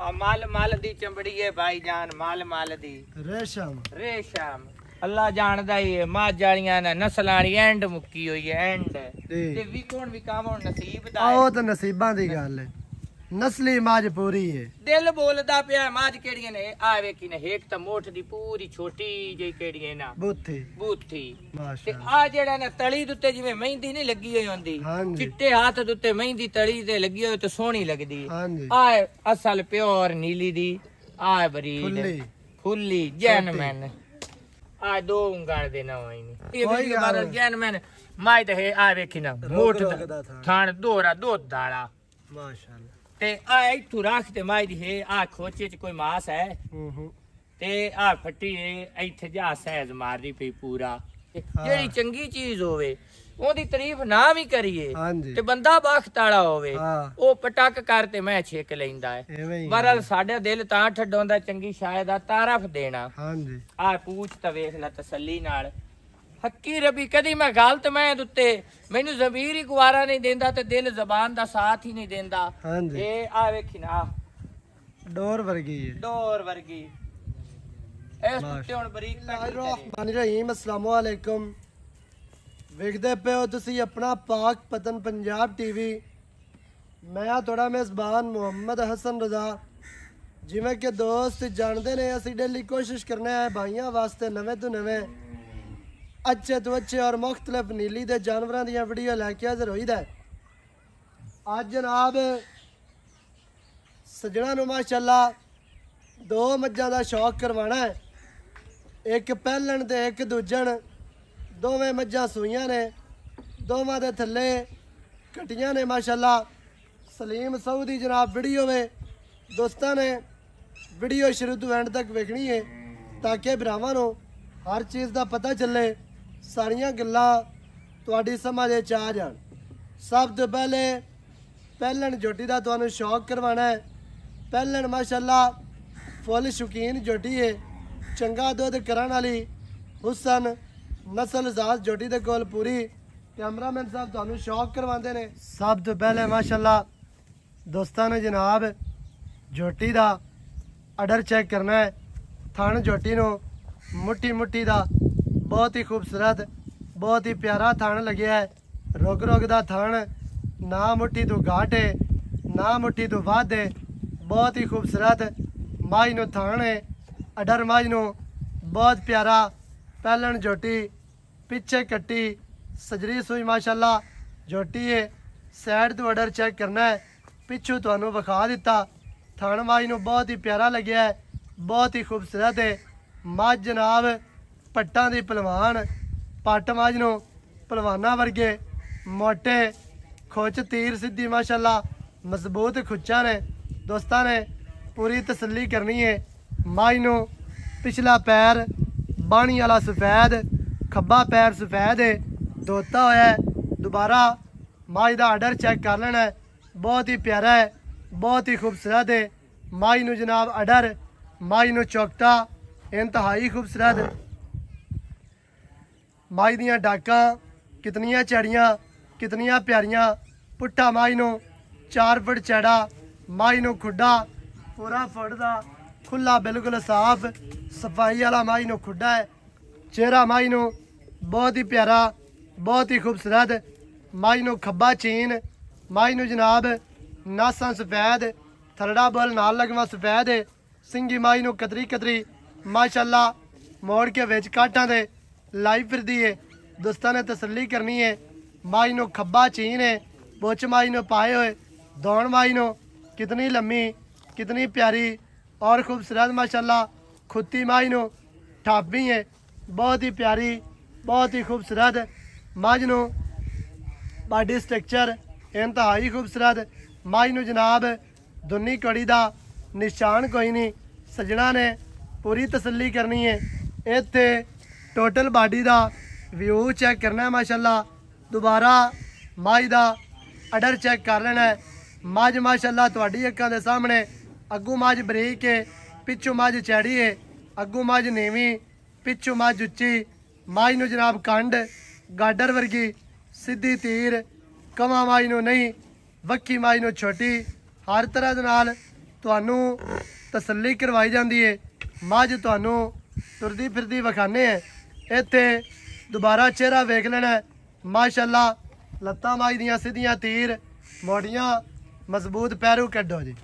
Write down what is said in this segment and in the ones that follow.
मल मल दी चमड़ी है भाईजान, मल मल दी रेशम रेशम। अल्लाह जानदा ही है मां जालियां ना नस्लां दी एंड मुक्की हुई है एंड ते भी कौन भी काम होण नसीब दा है। आओ तो नसीबां दी गल है, नस्ली माज पूरी है। दिल बोलदा पिया माज केड़ियां ने आ वेखी ने एक त मोठ दी पूरी छोटी जेही केड़ी है ना बूथी बूथी ते माशाअल्लाह। आ जेड़ा ना तली दे उत्ते जिवें मेहंदी नहीं लगी होई होंदी, चिट्टे हाथ दे उत्ते मेहंदी तली ते लगी होई ते सोहनी लगदी। आ असल प्योर नीली दी आ बरीड फुल्ली जैनमैन आ दो उंगल दे ना होई नहीं ये भी बार जैनमैन माई ते है आ वेखी ना मोठ थान दोरा दूध दाला माशाअल्लाह। ते आ इथू रख ते माई दी है आ खोचे च कोई मास है ते आ फट्टी है इथे जा सहज मारदी पई पूरा। जेड़ी चंगी चीज होवे ओदी तारीफ ना भी करिए ते बंदा बख्त वाला होवे ओ पटक कर ते मैं छेक लैंदा है। बरल साडे दिल तां ठडोंदा चंगी शायद आ तारफ देना। आ पूछ ते वेख ला तसल्ली नाल हक्की रबी कदी मैं गलत मैं उत्ते मैनू ज़मीर ही गुवारा नहीं देंदा ते दिल जबान दा साथ ही नहीं देंदा। ए आ वेखी ना डोर वर्गी है, डोर वर्गी इस कुत्ते हुण बरीक रहमान अस्सलाम वालेकुम। वेखदे पे हो तुसी अपना पाक पतन पंजाब टीवी। मैं थोड़ा मेज़बान मोहम्मद हसन रजा। जिवें कि दोस्त जानते ने असीं डेली कोशिश करने हैं भाइयों वास्ते नवे तो नवे अच्छे तो अच्छे और मुख्तलिफ नीली दे जानवरों दी वीडियो लैके हाज़र होईदा है। अज जनाब सजना नूं माशाअल्लाह दो मज्जां दा शौक करवाना है, एक पहलन ते एक दूजन। दोवें मज्जां सूइयां ने, दोवां दे थल्ले कटियां ने माशाअल्लाह। सलीम सऊदी जनाब वीडियो में दोस्तां ने वीडियो शुरू तो एंड तक वेखनी है ताकि भरावां नूं हर चीज़ का पता चले, सारियां गल्लां तुहाडी समझ च आ जाण। सब तो पहले पहलन जोटी का तुहानूं शौक करवाना है। पहलन माशाअल्लाह फुल शौकीन जोटी है, चंगा दुध करन वाली हुसन नस्ल जात जोटी दे कोल पूरी। कैमरामैन साहब तुहानूं शौक करवाते ने। सब तो पहले माशाअल्लाह दोस्तां ने जनाब जोटी का आर्डर चेक करना है। थन जोटी नूं मुट्ठी मुट्ठी का बहुत ही खूबसूरत बहुत ही प्यारा थन लग्या है। रुग रुग का थन ना मुट्ठी तो घाट है ना मुट्ठी तो वध है, बहुत ही खूबसूरत माई नूं थन है। आर्डर माई नूं बहुत प्यारा पहलन जोटी पिछे कट्टी सजरी सुई माशाअल्लाह जोटी है। सैड तो आर्डर चेक करना है, पिछू तुहानूं विखा दिता। थन माई नूं बहुत ही प्यारा लग्या है, बहुत ही खूबसूरत है। मझ जनाब पट्टां दी पलवान पट्ट मझ नूं पलवाना वर्गे मोटे खुच तीर सीधी माशाअल्लाह मजबूत खुचा ने। दोस्तां ने पूरी तसल्ली करनी है। मझ नूं पिछला पैर बाणी वाला सफेद, खब्बा पैर सफेद है, धोता होया है। दोबारा मझ का आर्डर चेक कर लेना है, बहुत ही प्यारा है, बहुत ही खूबसूरत है। मझ नूं जनाब आर्डर मझ नूं चौकटा इंतहाई खूबसूरत। मझ दियां डाकां कितनियां चैड़ियां कितनियां प्यारियां। पुट्ठा मझ नूं 4 फुट चैड़ा, मझ नूं खुड्डा पूरा फुट दा खुला बिल्कुल साफ सफाई वाला मझ नूं खुड्डा है। चेहरा मझ नूं बहुत ही प्यारा बहुत ही खूबसूरत। मझ नूं खब्बा चीन, मझ नूं जनाब नासां सफेद, थलड़ा बल नाल लगवा सफेद है। सिंगी मझ नूं कतरी कतरी माशाअल्लाह मोड़ के विच काटां दे लाई फिरदी है। दोस्तां ने तसल्ली करनी है। मझ नूं खब्बा चीन है, बुच मझ नूं पाए हुए, दौड़ मझ नूं कितनी लम्मी कितनी प्यारी और खूबसूरत माशाअल्लाह। खुत्ती मझ नूं ठाबी है, बहुत ही प्यारी बहुत ही खूबसूरत। मझ नूं बॉडी स्ट्रक्चर इंतहाई खूबसूरत। मझ नूं जनाब दुन्नी कड़ी का निशान कोई नहीं। सजना ने पूरी तसल्ली करनी है। इत्थे टोटल बॉडी का व्यू चेक करना है माशाअल्लाह। दोबारा मझ का आर्डर चेक कर लेना है। मझ माशाअल्लाह तुहाडी अक्खां दे सामने अग्गू मझ बरीक है, पिछू मझ चैड़ी है, अग्गू मझ नीवी, पिछू मझ उच्ची। मझ नूं जनाब कंड गाडर वर्गी सीधी तीर, कवा मझ नूं नहीं, वक्की मझ नूं छोटी, हर तरह दे नाल ਤੁਹਾਨੂੰ ਤਸੱਲੀ ਕਰਵਾਈ ਜਾਂਦੀ ਹੈ। ਮੱਝ ਤੁਹਾਨੂੰ ਤੁਰਦੀ ਫਿਰਦੀ ਵਿਖਾਣੇ ਹੈ। ਇੱਥੇ ਦੁਬਾਰਾ ਚਿਹਰਾ ਵੇਖ ਲੈਣਾ। ਮਾਸ਼ਾਅੱਲਾ ਲੱਤਾਂ ਮੱਝ ਦੀਆਂ ਸਿੱਧੀਆਂ ਤੀਰ, ਮੋੜੀਆਂ ਮਜ਼ਬੂਤ, ਪੈਰੂ ਕੱਢੋ ਜੀ।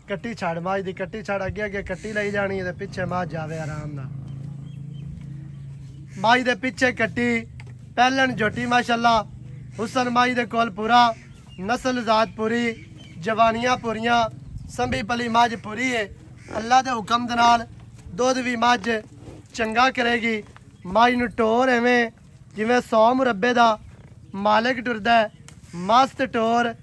ਕੱਟੀ ਛੱਡ ਮੱਝ ਦੀ, ਕੱਟੀ ਛੱਡ, ਅੱਗੇ ਅੱਗੇ ਕੱਟੀ ਲਈ ਜਾਣੀ ਹੈ ਤੇ ਪਿੱਛੇ ਮੱਝ ਜਾਵੇ ਆਰਾਮ ਨਾਲ। ਮੱਝ ਦੇ ਪਿੱਛੇ ਕੱਟੀ, ਪਹਿਲਣ ਝੋਟੀ ਮਾਸ਼ਾਅੱਲਾ। ਹੁਸਨ ਮੱਝ ਦੇ ਕੋਲ ਪੂਰਾ, ਨਸਲ ਜ਼ਾਤ ਪੂਰੀ, ਜਵਾਨੀਆਂ ਪੂਰੀਆਂ, ਸੰਭੀ ਪਲੀ ਮੱਝ ਪੂਰੀ ਹੈ। ਅੱਲਾ ਦੇ ਹੁਕਮ ਦੇ ਨਾਲ ਦੁੱਧ ਵੀ ਮੱਝ ਚੰਗਾ ਕਰੇਗੀ। ਮੱਝ ਨੂੰ ਟੋਰ ਐਵੇਂ ਜਿਵੇਂ 100 ਮੁਰੱਬੇ ਦਾ ਮਾਲਕ ਟੁਰਦਾ ਹੈ, ਮਸਤ ਟੋਰ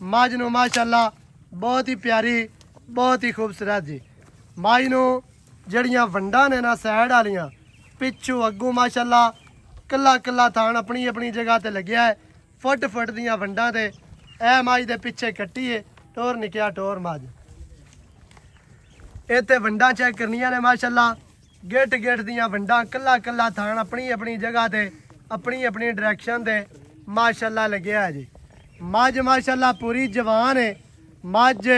ਮੱਝ ਨੂੰ ਮਾਸ਼ਾਅੱਲਾ। ਬਹੁਤ ਹੀ ਪਿਆਰੀ, ਬਹੁਤ ਹੀ ਖੂਬਸੂਰਤ ਜੀ। ਮੱਝ ਨੂੰ ਜਿਹੜੀਆਂ ਵੰਡਾਂ ਨੇ ਨਾ ਸਾਈਡ ਵਾਲੀਆਂ, ਪਿੱਛੋਂ ਅੱਗੋਂ ਮਾਸ਼ਾਅੱਲਾ ਕੱਲਾ ਕੱਲਾ ਥਾਣ ਆਪਣੀ ਆਪਣੀ ਜਗ੍ਹਾ ਤੇ ਲੱਗਿਆ ਹੈ। ਫੁੱਟ ਫੁੱਟ ਦੀਆਂ ਵੰਡਾਂ ਤੇ ਇਹ ਮੱਝ ਦੇ ਪਿੱਛੇ ਕੱਟੀ ਹੈ। ਟੋਰ ਨਿਕਿਆ ਟੋਰ ਮੱਝ। ਇੱਥੇ ਵੰਡਾਂ ਚੈੱਕ ਕਰਨੀਆਂ ਨੇ ਮਾਸ਼ਾਅੱਲਾ। ਗਿੱਟ ਗਿੱਟ ਦੀਆਂ ਵੰਡਾਂ, ਕੱਲਾ ਕੱਲਾ ਥਾਣ ਆਪਣੀ ਆਪਣੀ ਜਗ੍ਹਾ ਤੇ, ਆਪਣੀ ਆਪਣੀ ਡਾਇਰੈਕਸ਼ਨ ਤੇ ਮਾਸ਼ਾਅੱਲਾ ਲੱਗਿਆ ਹੈ ਜੀ। ਮੱਝ ਮਾਸ਼ਾਅੱਲਾ ਪੂਰੀ ਜਵਾਨ ਹੈ। ਮੱਝ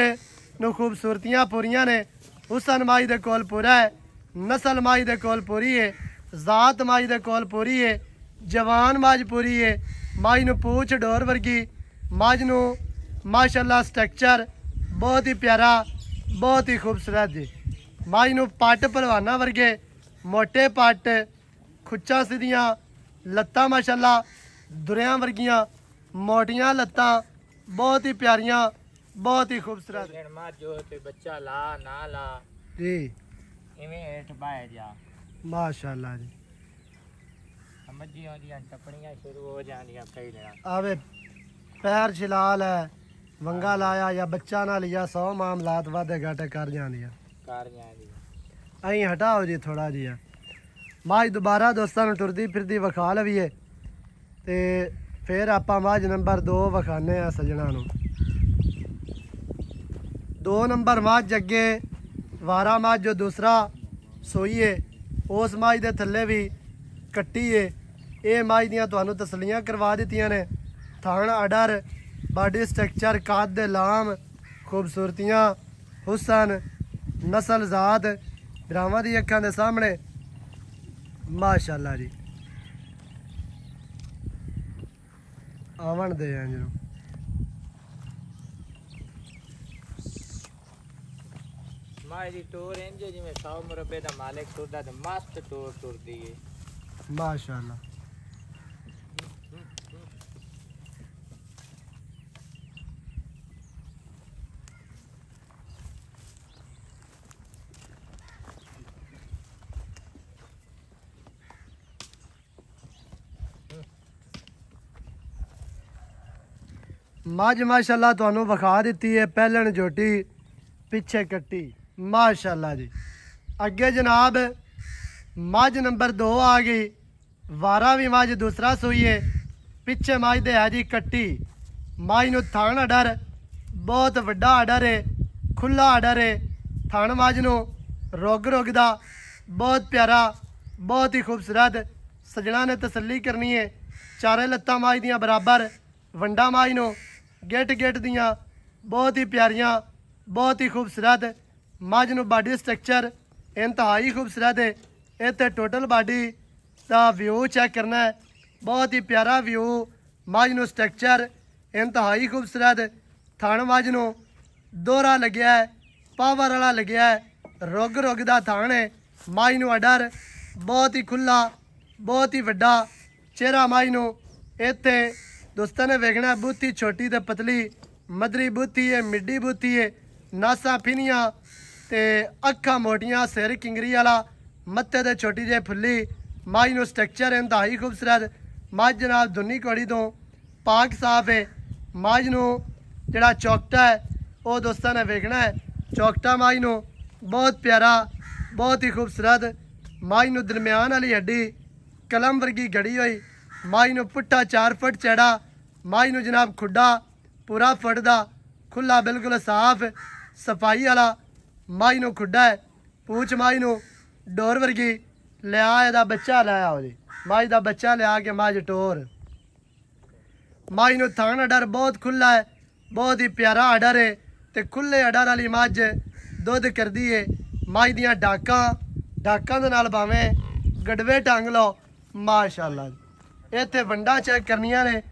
ਨੂੰ ਖੂਬਸੂਰਤੀਆਂ ਪੂਰੀਆਂ ਨੇ। ਹੁਸਨ ਮੱਝ ਦੇ ਕੋਲ ਪੂਰਾ ਹੈ, ਨਸਲ ਮੱਝ ਦੇ ਕੋਲ ਪੂਰੀ ਹੈ, ਜ਼ਾਤ ਮੱਝ ਦੇ ਕੋਲ ਪੂਰੀ ਹੈ, ਜਵਾਨ ਮੱਝ ਪੂਰੀ ਹੈ। ਮੱਝ ਨੂੰ ਪੂਛ ਡੋਰ ਵਰਗੀ, ਮੱਝ ਨੂੰ ਮਾਸ਼ਾਅੱਲਾ ਸਟਰਕਚਰ ਬਹੁਤ ਹੀ ਪਿਆਰਾ, ਬਹੁਤ ਹੀ ਖੂਬਸੂਰਤ ਜੀ। ਮੱਝ ਨੂੰ ਪੱਟ ਭਲਵਾਨਾਂ ਵਰਗੇ ਮੋਟੇ ਪੱਟ, ਖੁੱਚਾਂ ਸਿੱਧੀਆਂ, ਲੱਤਾਂ ਮਾਸ਼ਾਅੱਲਾ ਦੁਰਿਆਂ ਵਰਗੀਆਂ ਮੋਟੀਆਂ ਲੱਤਾਂ, ਬਹੁਤ ਹੀ ਪਿਆਰੀਆਂ, ਬਹੁਤ ਹੀ ਖੂਬਸੂਰਤ। ਮੱਝ ਜੋ ਤੇ ਬੱਚਾ ਲਾ ਨਾ ਲਾ ਜੀ ਇਵੇਂ ਹੇਠ ਬਾਹਰ ਜਾ ਮਾਸ਼ਾਅੱਲਾ ਜੀ। ਮੱਝੀਆਂ ਦੀਆਂ ਟੱਪਣੀਆਂ ਸ਼ੁਰੂ ਹੋ ਜਾਂਦੀਆਂ ਪਹਿਲਾਂ। ਆਵੇ ਪੈਰ ਛਿਲਾਲ ਹੈ, ਵੰਗਾ ਲਾਇਆ ਜਾਂ ਬੱਚਾ ਨਾ ਲਿਆ, 100 ਮਾਮਲਾਤ ਵਾਧੇ ਘਾਟੇ ਕਰ ਜਾਂਦੀਆਂ। ਅਸੀਂ ਹਟਾਓ ਜੀ ਥੋੜਾ ਜਿਹਾ। ਮੱਝ ਦੁਬਾਰਾ ਦੋਸਤਾਂ ਨੂੰ ਟੁਰਦੀ ਫਿਰਦੀ ਵਿਖਾ ਲਵੀਏ ਤੇ ਫਿਰ ਆਪਾਂ ਮੱਝ ਨੰਬਰ 2 ਵਿਖਾਣੇ ਆ ਸੱਜਣਾ ਨੂੰ। 2 ਨੰਬਰ ਮੱਝ ਅੱਗੇ ਵਾਰਾ ਮੱਝ ਜੋ ਦੂਸਰਾ ਸੋਈਏ, ਉਸ ਮੱਝ ਦੇ ਥੱਲੇ ਵੀ ਕੱਟੀ ਏ। ਇਹ ਮੱਝ ਦੀਆਂ ਤੁਹਾਨੂੰ ਤਸੱਲੀਆਂ ਕਰਵਾ ਦਿੱਤੀਆਂ ਨੇ। ਥਣ ਅਡਰ, ਬਾਡੀ ਸਟਰਕਚਰ, ਕੱਦ ਦੇ ਲਾਮ, ਖੂਬਸੂਰਤੀਆਂ, ਹੁਸਨ, ਨਸਲ ਜ਼ਾਤ ਭਰਾਵਾਂ ਦੀ ਅੱਖਾਂ ਦੇ ਸਾਹਮਣੇ ਮਾਸ਼ਾਅੱਲਾ ਜੀ। ਆਵਣ ਦੇ ਆ ਜੀ। ਮੱਝ ਦੀ ਟੋਰ ਇੰਜ ਜਿਵੇਂ 100 ਮੁਰੱਬੇ ਦਾ ਮਾਲਕ ਤੁਰਦਾ ਤੇ ਮਸਤ ਟੋਰ ਤੁਰਦੀ ਏ ਮਾਸ਼ਾਅੱਲਾ। मझ माशाअल्लाह ਤੁਹਾਨੂੰ ਵਿਖਾ ਦਿੱਤੀ ਹੈ ਪਹਿਲਣ ਝੋਟੀ ਪਿੱਛੇ ਕੱਟੀ माशाअल्लाह जी। ਅੱਗੇ जनाब मझ नंबर 2 आ गई। वारा भी मझ दूसरा सूई है। पिछे मझ दे है जी कट्टी। मझ नूं थण अडर बहुत वड्डा अडर है, खुला अडर है। थण मझ नूं रुग रुगदा बहुत प्यारा, बहुत ही खूबसूरत। सजना ने तसल्ली करनी है। चारे लत्तां मझ दियां बराबर, वंडा मझ नूं गिट गिट दियां बहुत ही प्यारियां, बहुत ही खूबसूरत। मझ नूं बाडी स्ट्रक्चर इंतहाई खूबसूरत है। इत्थे टोटल बाडी का व्यू चेक करना है, बहुत ही प्यारा व्यू। मझ नूं स्ट्रक्चर इंतहाई खूबसूरत। थण मझ नूं दोहरा लग्या है, पावर वाला लग्या है, रुग रुग दा थण है। मझ नूं अडर बहुत ही खुला, बहुत ही वड्डा। चेहरा मझ नूं इत्थे दोस्तों ने वेखना, बूथी छोटी ते पतली, मदरी बूथी है, मिड्डी बूथी है, नासा फिनिया ते अखा मोटियां, सिर किंगरी वाला, मत्थे ते छोटी जी फुल्ली। मझ नूं स्ट्रक्चर इंतहाई खूबसूरत। मझ जनाब दुनी कौड़ी तो पाक साफ है। मझ नूं जिहड़ा चौकटा है वो दोस्तों ने वेखना है। चौकटा मझ नूं बहुत प्यारा, बहुत ही खूबसूरत। मझ नूं दरम्यान वाली हड्डी कलम वर्गी गड़ी हुई। मझ नूं पुट्ठा 4 फुट चौड़ा। मझ नूं जनाब खुड्डा पूरा फुट दा खुला, बिल्कुल साफ सफाई वाला। मझ नूं खुड्डा है। पूछ मझ नूं डोर वर्गी। लिया इहदा बच्चा लाया जी। मझ दा बच्चा लिया के मझ टोर। मझ नूं थण अडर बहुत खुला है, बहुत ही प्यारा अडर है। ਤੇ ਖੁੱਲੇ ਅਡਰ ਵਾਲੀ ਮੱਝ ਦੁੱਧ ਕਰਦੀ ਏ। ਮੱਝ ਦੀਆਂ ਡਾਕਾਂ ਦੇ ਨਾਲ ਭਾਵੇਂ ਗੜਵੇ ਟੰਗ ਲਓ ਮਾਸ਼ਾਅੱਲਾ। ਇੱਥੇ ਵੰਡਾਂ ਚੈੱਕ ਕਰਨੀਆਂ ਨੇ,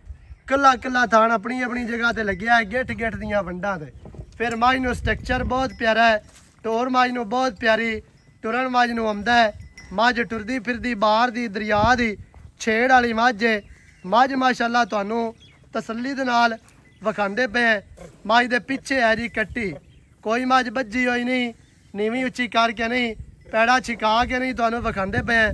ਕੱਲਾ ਕੱਲਾ ਥਾਣ ਆਪਣੀ ਆਪਣੀ ਜਗ੍ਹਾ ਤੇ ਲੱਗਿਆ ਹੈ, ਗਿੱਠ ਦੀਆਂ ਵੰਡਾਂ ਤੇ। ਫਿਰ ਮੱਝ ਨੂੰ ਸਟਰਕਚਰ ਬਹੁਤ ਪਿਆਰਾ ਹੈ, ਟੋਰ ਮੱਝ ਨੂੰ ਬਹੁਤ ਪਿਆਰੀ, ਟੁਰਨ ਮੱਝ ਨੂੰ ਆਉਂਦਾ ਹੈ। ਮੱਝ ਟੁਰਦੀ ਫਿਰਦੀ ਬਾਹਰ ਦੀ ਦਰਿਆ ਦੀ ਛੇੜ ਵਾਲੀ ਮੱਝ ਹੈ। ਮੱਝ ਮਾਸ਼ਾਅੱਲਾ ਤੁਹਾਨੂੰ ਤਸੱਲੀ ਦੇ ਨਾਲ ਵਿਖਾਉਂਦੇ ਪਏ। ਮੱਝ ਦੇ ਪਿੱਛੇ ਹੈ ਜੀ ਕੱਟੀ, ਕੋਈ ਮੱਝ ਬੱਝੀ ਹੋਈ ਨਹੀਂ, ਨੀਵੀਂ ਉੱਚੀ ਕਰਕੇ ਨਹੀਂ, ਪੈੜਾ ਛਿਕਾ ਕੇ ਨਹੀਂ, ਤੁਹਾਨੂੰ ਵਿਖਾਉਂਦੇ ਪਏ।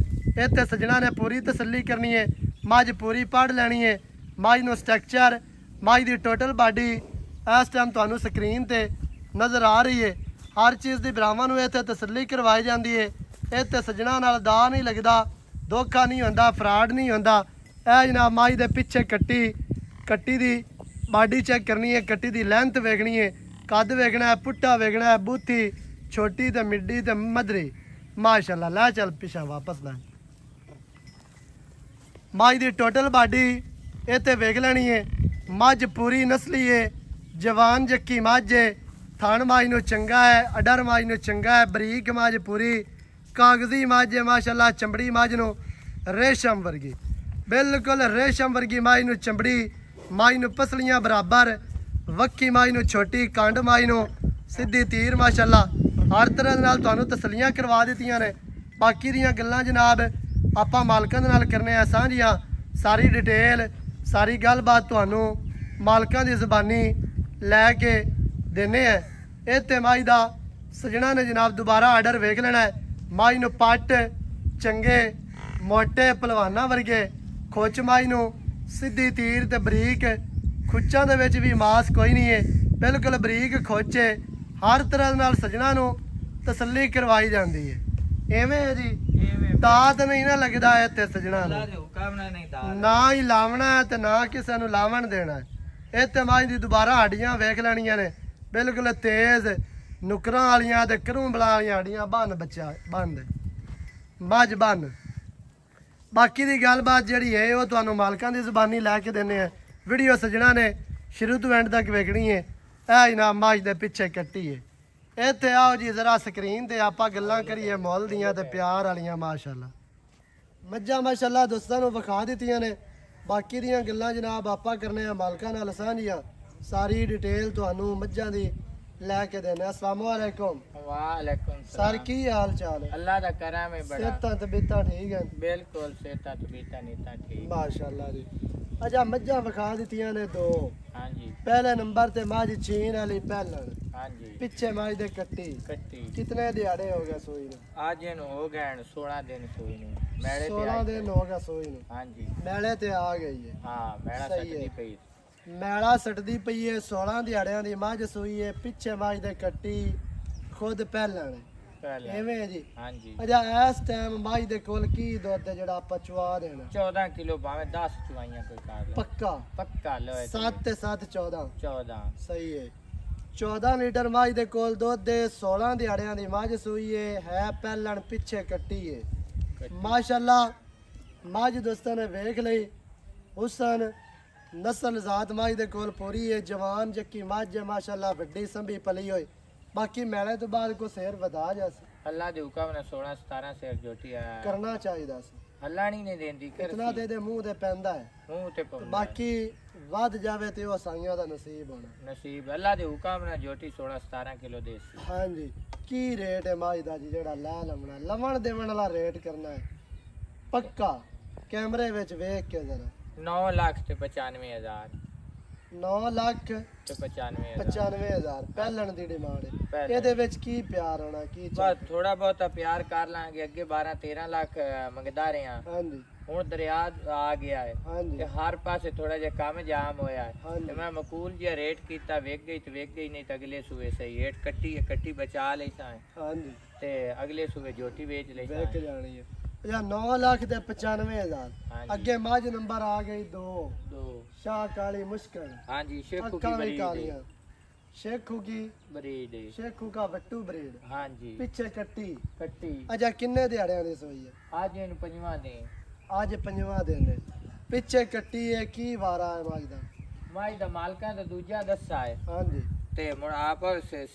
ਇੱਥੇ ਸੱਜਣਾ ਨੇ ਪੂਰੀ ਤਸੱਲੀ ਕਰਨੀ ਹੈ, ਮੱਝ ਪੂਰੀ ਪੜ੍ਹ ਲੈਣੀ ਹੈ। ਮੱਝ ਨੂੰ ਸਟਰਕਚਰ, ਮੱਝ ਦੀ ਟੋਟਲ ਬਾਡੀ ਇਸ ਟਾਈਮ ਤੁਹਾਨੂੰ ਸਕਰੀਨ ਤੇ ਨਜ਼ਰ ਆ ਰਹੀ ਹੈ। ਹਰ ਚੀਜ਼ ਦੀ ਭਰਾਵਾਂ ਨੂੰ ਇੱਥੇ ਤਸੱਲੀ ਕਰਵਾਈ ਜਾਂਦੀ ਹੈ। ਇੱਥੇ ਸੱਜਣਾ ਨਾਲ ਦਾ ਨਹੀਂ ਲੱਗਦਾ, ਧੋਖਾ ਨਹੀਂ ਹੁੰਦਾ, ਫਰਾਡ ਨਹੀਂ ਹੁੰਦਾ। ਇਹ ਜਨਾਬ ਮੱਝ ਦੇ ਪਿੱਛੇ ਕੱਟੀ ਦੀ ਬਾਡੀ ਚੈੱਕ ਕਰਨੀ ਹੈ, ਕੱਟੀ ਦੀ ਲੈਂਥ ਵੇਖਣੀ ਹੈ, ਕੱਦ ਵੇਖਣਾ ਹੈ, ਪੁੱਟਾ ਵੇਖਣਾ ਹੈ, ਬੂਥੀ ਛੋਟੀ ਤੇ ਮਿੱਡੀ ਤੇ ਮਧਰੀ ਮਾਸ਼ਾਅੱਲਾ। ਲੈ ਚੱਲ ਪਿਛਾ ਵਾਪਸ ਲੈ। ਮੱਝ ਦੀ ਟੋਟਲ ਬਾਡੀ ਇੱਥੇ ਵੇਖ ਲੈਣੀ ਹੈ। ਮੱਝ ਪੂਰੀ ਨਸਲੀ ਹੈ, ਜਵਾਨ ਜੱਕੀ ਮੱਝ ਹੈ। ਥਣ ਮੱਝ ਨੂੰ ਚੰਗਾ ਹੈ, ਅਡਰ ਮੱਝ ਨੂੰ ਚੰਗਾ ਹੈ, ਬਰੀਕ ਮੱਝ ਪੂਰੀ ਕਾਗਜ਼ੀ ਮੱਝ ਹੈ ਮਾਸ਼ਾਅੱਲਾ। ਚਮੜੀ ਮੱਝ ਨੂੰ ਰੇਸ਼ਮ ਵਰਗੀ, ਬਿਲਕੁਲ ਰੇਸ਼ਮ ਵਰਗੀ ਮੱਝ ਨੂੰ ਚਮੜੀ, ਮੱਝ ਨੂੰ ਪਸਲੀਆਂ ਬਰਾਬਰ, ਵੱਖੀ ਮੱਝ ਨੂੰ ਛੋਟੀ, ਕੰਡ ਮੱਝ ਨੂੰ ਸਿੱਧੀ ਤੀਰ ਮਾਸ਼ਾਅੱਲਾ। ਹਰ ਤਰ੍ਹਾਂ ਨਾਲ ਤੁਹਾਨੂੰ ਤਸੱਲੀਆਂ ਕਰਵਾ ਦਿੱਤੀਆਂ ਨੇ। ਬਾਕੀ ਦੀਆਂ ਗੱਲਾਂ ਜਨਾਬ ਆਪਾਂ ਮਾਲਕਾਂ ਦੇ ਨਾਲ ਕਰਨੇ ਆ ਸਾਂਝੀਆਂ। ਸਾਰੀ ਡਿਟੇਲ, ਸਾਰੀ ਗੱਲਬਾਤ ਤੁਹਾਨੂੰ ਮਾਲਕਾਂ ਦੀ ਜ਼ਬਾਨੀ ਲੈ ਕੇ ਦੇਣੇ ਆ। ਇੱਥੇ ਮੱਝ ਦਾ ਸਜਣਾ ਨੇ ਜਨਾਬ ਦੁਬਾਰਾ ਆਰਡਰ ਵੇਖ ਲੈਣਾ ਹੈ। ਮੱਝ ਨੂੰ ਪੱਟ ਚੰਗੇ ਮੋਟੇ ਪਹਿਲਵਾਨਾਂ ਵਰਗੇ, ਖੁੱਚ ਮੱਝ ਨੂੰ ਸਿੱਧੀ ਤੀਰ ਤੇ ਬਰੀਕ, ਖੁੱਚਾਂ ਦੇ ਵਿੱਚ ਵੀ ਮਾਸ ਕੋਈ ਨਹੀਂ ਹੈ, ਬਿਲਕੁਲ ਬਰੀਕ ਖੁੱਚ ਹੈ। ਹਰ ਤਰ੍ਹਾਂ ਨਾਲ ਸਜਣਾ ਨੂੰ ਤਸੱਲੀ ਕਰਵਾਈ ਜਾਂਦੀ ਹੈ। ਐਵੇਂ ਹੈ ਜੀ, ਦਾਤ ਨਹੀਂ ਨਾ ਲੱਗਦਾ ਇੱਥੇ ਸਜਣਾ ਨੂੰ, ਨਾ ਹੀ ਲਾਵਣਾ ਹੈ ਤੇ ਨਾ ਕਿਸੇ ਨੂੰ ਲਾਵਣ ਦੇਣਾ ਹੈ। ਇੱਥੇ ਮੱਝ ਦੀ ਦੁਬਾਰਾ ਹੱਡੀਆਂ ਵੇਖ ਲੈਣੀਆਂ ਨੇ, ਬਿਲਕੁਲ ਤੇਜ਼ ਨੁਕਰਾਂ ਵਾਲੀਆਂ ਤੇ ਕਰੂੰਬਲਾਂ ਵਾਲੀਆਂ ਹੱਡੀਆਂ। ਬੰਨ ਬੱਚਾ ਬੰਨ ਦੇ, ਮੱਝ ਬੰਨ। ਬਾਕੀ ਦੀ ਗੱਲਬਾਤ ਜਿਹੜੀ ਹੈ ਉਹ ਤੁਹਾਨੂੰ ਮਾਲਕਾਂ ਦੀ ਜ਼ੁਬਾਨੀ ਲੈ ਕੇ ਦਿੰਦੇ ਆ। ਵੀਡੀਓ ਸਜਣਾ ਨੇ ਸ਼ੁਰੂ ਤੋਂ ਐਂਡ ਤੱਕ ਵੇਖਣੀ ਹੈ। ਇਹ ਜਨਾਬ ਮੱਝ ਦੇ ਪਿੱਛੇ ਕੱਟੀ ਹੈ। ਇੱਥੇ ਆਓ ਜੀ ਜ਼ਰਾ ਸਕਰੀਨ ਤੇ ਆਪਾਂ ਗੱਲਾਂ ਕਰੀਏ ਮੁੱਲ ਦੀਆਂ ਤੇ ਪਿਆਰ ਵਾਲੀਆਂ ਮਾਸ਼ਾਅੱਲਾ। ਮੱਝਾਂ ਮਾਸ਼ਾਅੱਲਾ ਦੋਸਤਾਂ ਨੂੰ ਵਿਖਾ ਦਿੱਤੀਆਂ ਨੇ। ਬਾਕੀ ਦੀਆਂ ਗੱਲਾਂ ਜਨਾਬ ਆਪਾਂ ਕਰਨੇ ਆ ਮਾਲਕਾਂ ਨਾਲ ਸਾਂਝੀਆਂ। ਸਾਰੀ ਡਿਟੇਲ ਤੁਹਾਨੂੰ ਮੱਝਾਂ ਦੀ ਲੈ ਕੇ ਦੇਣਾ। अस्सलाम वालेकुम। वालेकुम सर की हाल चाल है? अल्लाह दा करम है बड़ा। सेहतां तबीयतां ठीक है? बिल्कुल सेहतां तबीयतां नीतां ठीक माशाअल्लाह जी। अच्छा मज्जां विखा दित्तियां ने दो। हां जी। पहले नंबर ते मझ चीन वाली पहलन। हां जी। पिछे मझ दे कट्टी। कितने दिहाड़े हो गए सोई नूं? आज इन हो गए 16 दिन सोई नूं। मेले ते 16 दिन हो गए सोई नूं। हां जी। मेले ते आ गई है। हां मेला सटदी पई। मैला सटदी पई है। 16 दिहाड़ियां दी मझ सोई है। पिछे मझ दे कट्टी खुद पहलन एवें जी। हां जी। अच्छा इस टाइम मझ दे कोल की दुध है जेड़ा आपा चवा देना? 14 किलो भावे 10 चवाइयां कोई कर ले। पक्का लो 7 ते 7 14 सही है। 14 लीटर मझ दे कोल दुध दे। 16 दिहाड़ियां दी मझ सोई है पहलन पिछे कट्टी है माशाअल्लाह। मझ दोस्तां ने वेख लई हुसन नस्ल जात मझ दे कोल पूरी है। जवान जक्की मझ है माशाअल्लाह, वड्डी संभी पली होई। बाकी मेले तो बाद को शेर वधा जासी। अल्लाह दे हुक्म ने 16 17 शेर जोटी है करना चाहिदा सी। अल्लाह नहीं देंदी कितना दे दे मुंह दे पैंदा है मुंह ते पैंदा। बाकी वध जावे ते ओ साईयां दा नसीब होना। नसीब अल्लाह दे हुक्म ने जोटी 16 17 किलो देसी। हां जी। की रेट है मझ दा जी जेड़ा लै लवना लवण देवण वाला रेट करना है पक्का? कैमरे विच वेख के जरा 9 लाख ते 95,000। 9 लाख ते 95,000 पहलन दी डिमांड है। ਇਹਦੇ ਵਿੱਚ ਕੀ ਪਿਆਰ ਹੋਣਾ ਕੀ ਬਸ ਥੋੜਾ ਬਹੁਤਾ ਪਿਆਰ ਕਰ ਲਾਂਗੇ। ਅੱਗੇ 12 13 ਲੱਖ ਮੰਗਦਾ ਰਹੇ ਹਾਂ। ਹਾਂਜੀ। ਹੁਣ ਦਰਿਆ ਆ ਗਿਆ ਹੈ ਤੇ ਹਰ ਪਾਸੇ ਥੋੜਾ ਜਿਹਾ ਕੰਮ ਜਾਮ ਹੋਇਆ ਹੈ ਤੇ ਮੈਂ ਮਕੂਲ ਜਿਹਾ ਰੇਟ ਕੀਤਾ। ਵੇਖ ਗਈ ਨਹੀਂ ਤਾਂ ਅਗਲੇ ਸੂਏ ਸਹੀ ਰੇਟ ਕੱਟੀ ਬਚਾ ਲਈ ਸਾਂ। ਹਾਂਜੀ। ਤੇ ਅਗਲੇ ਸੂਏ ਜੋਟੀ ਵੇਚ ਲਈ ਸਾਂ। ਵੇਚ ਜਾਣੀ ਹੈ। 9 लाख ते 95,000। अगे मझ नंबर आ गई दो शाह काली मुश्किल। हाँ जी। शेखू की ब्रीड। शेखू की ब्रीड। शेखू का वट्टू ब्रीड। हाँ जी। पीछे कट्टी। अच्छा किन्ने दिहाड़ियां दी सोई है? आज इन 5वां दिन। आज 5वां दिन है। पीछे कट्टी है की वारा है मझ दा? मझ दा मालकां दा दूजा दस्सा है। हाँ जी। ਤੇ ਮੁੜ ਆਪ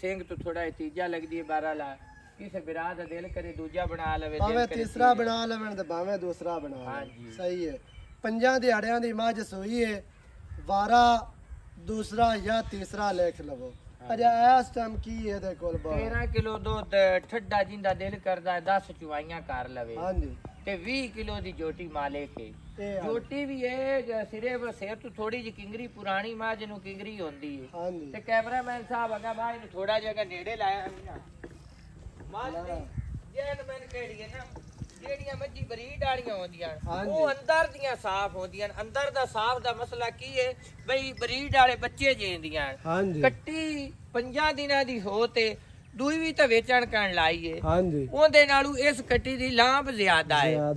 ਸਿੰਘ ਤੋਂ ਥੋੜਾ ਤੀਜਾ ਲੱਗਦੀ ਹੈ 12 ਲਾ ਕਿਸੇ ਬਿਰਾ ਦਾ ਦਿਲ ਕਰੇ ਦੂਜਾ ਬਣਾ ਲਵੇ ਭਾਵੇਂ ਤੀਸਰਾ ਬਣਾ ਲਵਣ ਤੇ ਭਾਵੇਂ ਦੂਸਰਾ ਬਣਾ ਲਵੇ। ਹਾਂਜੀ ਸਹੀ ਹੈ। 5 ਦਿਹਾੜਿਆਂ ਦੀ ਮੱਝ ਸੂਈ ਹੈ, ਵਾਰਾ ਦੂਸਰਾ ਜਾਂ ਤੀਸਰਾ ਲਿਖ ਲਵੋ। ਅਜਾ ਇਸ ਟਾਈਮ ਕੀ ਇਹਦੇ ਕੋਲ 13 ਕਿਲੋ ਦੁੱਧ ਠੱਡਾ ਜਿੰਦਾ ਦਿਲ ਕਰਦਾ 10 ਚੁਆਈਆਂ ਕਰ ਲਵੇ। ਹਾਂਜੀ ਤੇ 20 ਕਿਲੋ ਦੀ ਜੋਟੀ ਮਾਲੇ ਕੇ ਇਹ ਜੋਟੀ ਵੀ ਇਹ ਸਿਰੇ ਸਿਰ ਤੋਂ ਥੋੜੀ ਜਿਹੀ ਕਿੰਗਰੀ ਪੁਰਾਣੀ ਮਾਂ ਜਿਹਨੂੰ ਕਿੰਗਰੀ ਹੁੰਦੀ ਹੈ। ਹਾਂਜੀ ਤੇ ਕੈਮਰਾਮੈਨ ਸਾਹਿਬ ਅਗਾ ਬਾਈ ਨੂੰ ਥੋੜਾ ਜਿਹਾ ਨੇੜੇ ਲਾਇਆ ਨਾ ਮਾਲ ਦੀ ਜੈਨਮੈਨ ਕਿਹੜੀ ਹੈ ਨਾ ਜਿਹੜੀਆਂ ਮੱਝੀ ਬਰੀਡ ਵਾਲੀਆਂ ਹੁੰਦੀਆਂ ਉਹ ਅੰਦਰ ਦੀਆਂ ਸਾਫ਼ ਹੁੰਦੀਆਂ। ਅੰਦਰ ਦਾ ਸਾਫ਼ ਦਾ ਮਸਲਾ ਕੀ ਹੈ ਬਈ ਬਰੀਡ ਵਾਲੇ ਬੱਚੇ ਜੇਂਦੀਆਂ ਕੱਟੀ 5 ਦਿਨਾਂ ਦੀ ਹੋ ਤੇ ਦੂਈ ਵੀ ਤਾਂ ਵੇਚਣ ਕਰਨ ਲਾਈਏ। ਹਾਂਜੀ ਉਹਦੇ ਨਾਲੋਂ ਇਸ ਕੱਟੀ ਦੀ ਲਾਂਭ ਜ਼ਿਆਦਾ ਹੈ,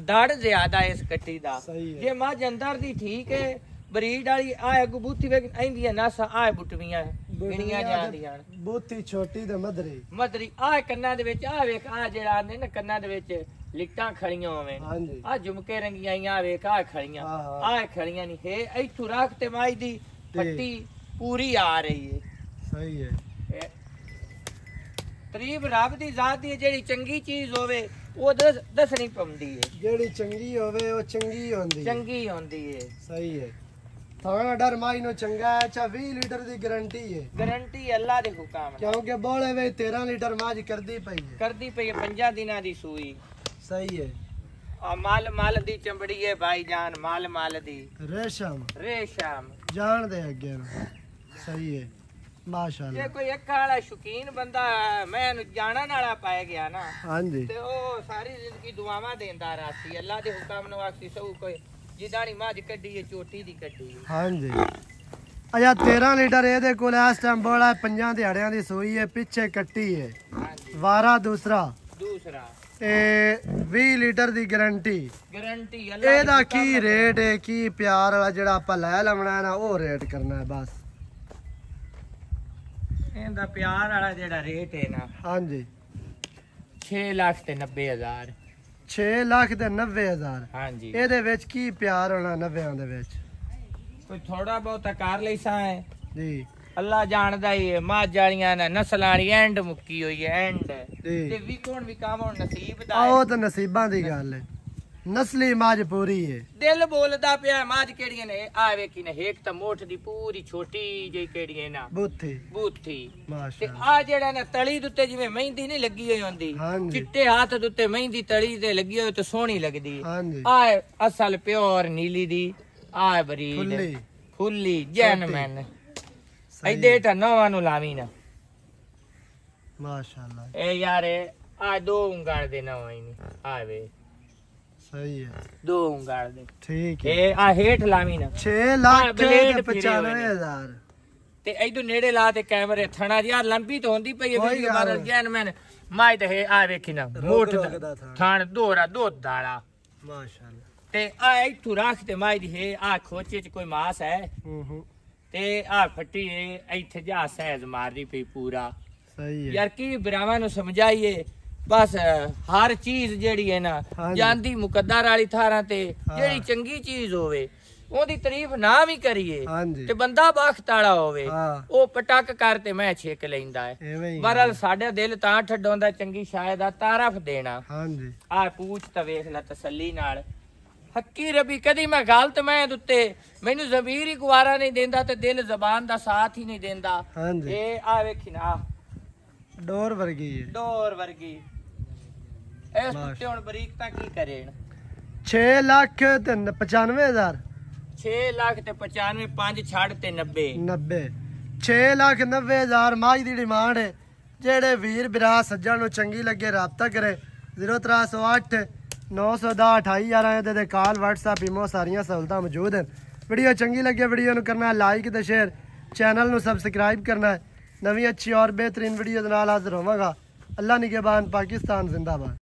ਦੜ ਜ਼ਿਆਦਾ ਇਸ ਕੱਟੀ ਦਾ। ਜੇ ਮੱਝ ਅੰਦਰ ਦੀ ਠੀਕ ਹੈ ਬਰੀਡ ਵਾਲੀ ਆ ਬੂਥੀ ਵੇਖ ਆਂਦੀਆਂ ਨਸ ਆ ਬੁੱਟਵੀਆਂ ਗਿਣੀਆਂ ਜਾਂਦੀਆਂ ਬੂਥੀ ਛੋਟੀ ਤੇ ਮਧਰੀ ਆ ਕੰਨਾਂ ਦੇ ਵਿੱਚ ਆ ਵੇਖ ਆ ਜਿਹੜਾ ਆਂਦੇ ਨਾ ਕੰਨਾਂ ਦੇ ਵਿੱਚ ਲਿੱਟਾਂ ਖੜੀਆਂ ਹੋਵੇਂ ਆ ਝੁਮਕੇ ਰੰਗੀਆਂ ਆ ਵੇਖ ਆ ਖੜੀਆਂ ਆ ਖੜੀਆਂ ਨਹੀਂ ਹੈ ਇੱਥੋਂ ਰੱਖ ਤੇ ਮਾਈ ਦੀ ਪੱਟੀ ਪੂਰੀ ਆ ਰਹੀ ਹੈ। ਸਹੀ ਹੈ। ਤਰੀਬ ਰੱਬ ਦੀ ਜ਼ਾਤ ਦੀ ਜਿਹੜੀ ਚੰਗੀ ਚੀਜ਼ ਹੋਵੇ ਉਹ ਦੱਸਣੀ ਪਉਂਦੀ ਹੈ। ਜਿਹੜੀ ਚੰਗੀ ਹੋਵੇ ਉਹ ਚੰਗੀ ਹੁੰਦੀ ਹੈ। ਸਹੀ ਹੈ। ਥਾਣਾ ਡਰ ਮਾਈ ਨੂੰ ਚੰਗਾ ਹੈ। 20 ਲੀਟਰ ਦੀ ਗਾਰੰਟੀ ਹੈ। ਗਾਰੰਟੀ ਅੱਲਾ ਦੇ ਹੁਕਮ ਕਿਉਂਕਿ ਬੋਲੇ ਵੇ 13 ਲੀਟਰ ਮੱਝ ਕਰਦੀ ਪਈ ਹੈ 5 ਦਿਨਾਂ ਦੀ ਸੂਈ। ਸਹੀ ਹੈ। ਆ ਮਲ ਦੀ ਚੰਬੜੀ ਹੈ ਭਾਈ ਜਾਨ ਮਲ ਦੀ ਰੇਸ਼ਮ ਜਾਣ ਦੇ ਅੱਗੇ ਨੂੰ। ਸਹੀ ਹੈ। ਮਾਸ਼ਾਅੱਲਾ। ਜੇ ਕੋਈ ਅੱਖਾਂ ਵਾਲਾ ਸ਼ੌਕੀਨ ਬੰਦਾ ਮੈਂ ਜਾਣਨ ਵਾਲਾ ਪਾਇਆ ਗਿਆ ਨਾ ਹਾਂਜੀ ਤੇ ਉਹ ਸਾਰੀ ਜ਼ਿੰਦਗੀ ਦੁਆਵਾਂ ਦੇਂਦਾ ਰਾਸੀ ਅੱਲਾ ਦੇ ਹੁਕਮ ਨੂੰ ਆਖੀ ਸੂ ਕੋਈ ਜਿਦਾਣੀ ਮੱਝ ਕੱਢੀ ਹੈ ਚੋਟੀ ਦੀ ਕੱਢੀ। ਹਾਂਜੀ ਅਜਾ 13 ਲੀਟਰ ਇਹਦੇ ਕੋਲ ਇਸ ਟਾਈਮ ਬੋਲਾ 5 ਦਿਹਾੜਿਆਂ ਦੀ ਸੂਈ ਹੈ, ਪਿੱਛੇ ਕੱਟੀ ਹੈ, ਵਾਰਾ ਦੂਸਰਾ ਤੇ 20 ਲੀਟਰ ਦੀ ਗਾਰੰਟੀ। ਇਹਦਾ ਕੀ ਰੇਟ ਹੈ ਕੀ ਪਿਆਰ ਵਾਲਾ ਜਿਹੜਾ ਆਪਾਂ ਲੈ ਲਵਣਾ ਹੈ ਨਾ ਉਹ ਰੇਟ ਕਰਨਾ ਹੈ ਬਸ। ਇਹਦਾ ਪਿਆਰ ਵਾਲਾ ਜਿਹੜਾ ਰੇਟ ਹੈ ਨਾ ਹਾਂਜੀ 6,90,000 6,90,000 ਹਾਂਜੀ। ਇਹਦੇ ਵਿੱਚ ਕੀ ਪਿਆਰ ਹੋਣਾ 90 ਦੇ ਵਿੱਚ ਕੋਈ ਥੋੜਾ ਬਹੁਤਾ ਕਰ ਲਈਸਾਂ ਹੈ ਜੀ ਅੱਲਾ ਜਾਣਦਾ ਹੀ ਹੈ। ਮੱਝ ਵਾਲੀਆਂ ਨਾ ਨਸਲਾਂ ਵਾਲੀ ਐਂਡ ਮੁੱਕੀ ਹੋਈ ਹੈ ਐਂਡ ਤੇ ਵੀ ਕੋਣ ਵੀ ਕੰਮ ਹੁਣ ਨਸੀਬ ਦਾ ਉਹ ਤਾਂ ਨਸੀਬਾਂ ਦੀ ਗੱਲ ਹੈ। ਨਸਲੀ ਮੱਝ ਪੂਰੀ ਹੈ। ਦਿਲ ਬੋਲਦਾ ਪਿਆ ਮੱਝ ਕਿਹੜੀਆਂ ਨੇ ਆ ਵੇਖੀ ਨੇ ਇੱਕ ਤਾਂ ਮੋਠ ਦੀ ਪੂਰੀ ਛੋਟੀ ਜਿਹੀ ਕਿਹੜੀ ਹੈ ਨਾ ਬੂਥੀ ਤੇ ਆ ਜਿਹੜਾ ਨਾ ਤਲੀ ਦੇ ਉੱਤੇ ਜਿਵੇਂ ਮਹਿੰਦੀ ਨਹੀਂ ਲੱਗੀ ਹੋਈ ਹੁੰਦੀ ਚਿੱਟੇ ਹੱਥ ਦੇ ਉੱਤੇ ਮਹਿੰਦੀ ਤਲੀ ਤੇ ਲੱਗੀ ਹੋਈ ਤੇ ਸੋਹਣੀ ਲੱਗਦੀ ਆ ਅਸਲ ਪਿਓਰ ਨੀਲੀ ਦੀ ਆ ਬਰੀਡ ਫੁੱਲੀ ਜੈਨਮੈਨ ਐਡੇ ਤਾਂ ਨਵਾਂ ਨੂੰ ਲਾਵੀ ਨਾ ਮਾਸ਼ਾਅੱਲਾ। ਇਹ ਯਾਰ ਆ 2 ਉਂਗਲ ਦੇ ਨਵਾਂ ਹੀ ਨਹੀਂ ਆਵੇ। ਸਹੀ ਹੈ 2 ਉਂਗਲ ਦੇ ਠੀਕ ਹੈ। ਇਹ ਆ ਹੇਠ ਲਾਵੀ ਨਾ 6,95,000 ਤੇ ਇਦੋਂ ਨੇੜੇ ਲਾ ਤੇ ਕੈਮਰੇ ਥਣਾ ਯਾਰ ਲੰਬੀ ਤਾਂ ਹੁੰਦੀ ਪਈ ਹੈ ਵੀਡੀਓ ਬਾਰ ਜੈਨਮੈਨ ਮਾਈ ਤੇ ਆ ਵੇਖੀ ਨਾ ਮੋਠ ਦਾ ਥਾਣ ਦੋਰਾ ਦੁੱਧ ਵਾਲਾ ਮਾਸ਼ਾਅੱਲਾ। ਤੇ ਆ ਇੱਥੋਂ ਰੱਖ ਤੇ ਮਾਈ ਦੀ ਹੈ ਆ ਖੋਚੇ ਚ ਕੋਈ ਮਾਸ ਹੈ ਤੇ ਆ ਫੱਟੀ ਇੱਥੇ ਜਾ ਸਹਿਜ ਮਾਰਦੀ ਪਈ ਪੂਰਾ। ਸਹੀ ਹੈ। ਯਾਰ ਕੀ ਬਰਾਵਾਂ ਨੂੰ ਸਮਝਾਈਏ ਬਸ ਹਰ ਚੀਜ਼ ਜਿਹੜੀ ਹੈ ਨਾ ਜਾਂਦੀ ਮੁਕੱਦਰ ਵਾਲੀ ਥਾਰਾਂ ਤੇ ਜਿਹੜੀ ਚੰਗੀ ਚੀਜ਼ ਹੋਵੇ ਉਹਦੀ ਤਾਰੀਫ ਨਾ ਵੀ ਕਰੀਏ ਤੇ ਬੰਦਾ ਬਖਤ ਵਾਲਾ ਹੋਵੇ ਉਹ ਪਟਕ ਕਰ ਤੇ ਮੈਂ ਛੇਕ ਲੈਂਦਾ ਹੈ। ਬਰਲ ਸਾਡਾ ਦਿਲ ਤਾਂ ਠੱਡੋਂਦਾ ਚੰਗੀ ਸ਼ਾਇਦ ਆ ਤਾਰਫ ਦੇਣਾ। ਆ ਪੂਛ ਤਾਂ ਵੇਖ ਲੈ ਤਸੱਲੀ ਨਾਲ ਹੱਕੀ ਰਬੀ ਕਦੀ ਮੈਂ ਗਲਤ ਮੈਂ ਉੱਤੇ ਮੈਨੂੰ ਜ਼ਮੀਰ ਹੀ ਗੁਵਾਰਾ ਨਹੀਂ ਦਿੰਦਾ ਤੇ ਦਿਲ ਜ਼ਬਾਨ ਦਾ ਸਾਥ ਹੀ ਨਹੀਂ ਦਿੰਦਾ। ਇਹ ਆ ਵੇਖੀ ਨਾ ਡੋਰ ਵਰਗੀ ਇਸ ਉੱਤੇ ਹੁਣ ਬਰੀਕ ਤਾਂ ਕੀ ਕਰੇ 6,95,000 6 ਲੱਖ ਤੇ 95 5 ਛੱਡ ਤੇ 90 6,90,000 ਮੱਝ ਦੀ ਡਿਮਾਂਡ ਹੈ। ਜਿਹੜੇ ਵੀਰ ਬਿਰਾ ਸੱਜਣ ਨੂੰ ਚੰਗੀ ਲੱਗੇ ਰਾਬਤਾ ਕਰੇ 0308 910 2811 ਦੇ ਕਾਲ WhatsApp ਈਮੋ ਸਾਰੀਆਂ ਸਹੂਲਤਾਂ ਮੌਜੂਦ ਹਨ। ਵੀਡੀਓ ਚੰਗੀ ਲੱਗੇ ਵੀਡੀਓ ਨੂੰ ਕਰਨਾ ਲਾਈਕ ਤੇ ਸ਼ੇਅਰ ਚੈਨਲ ਨੂੰ ਸਬਸਕ੍ਰਾਈਬ ਕਰਨਾ। ਨਵੀਂ ਅੱਛੀ ਔਰ ਬਿਹਤਰੀਨ ਵੀਡੀਓ ਦੇ ਨਾਲ ਹਾਜ਼ਰ ਹੋਵਾਂਗਾ। ਅੱਲਾ ਨਿਗਹਿਬਾਨ ਪਾਕਿस्तान जिंदाबाद।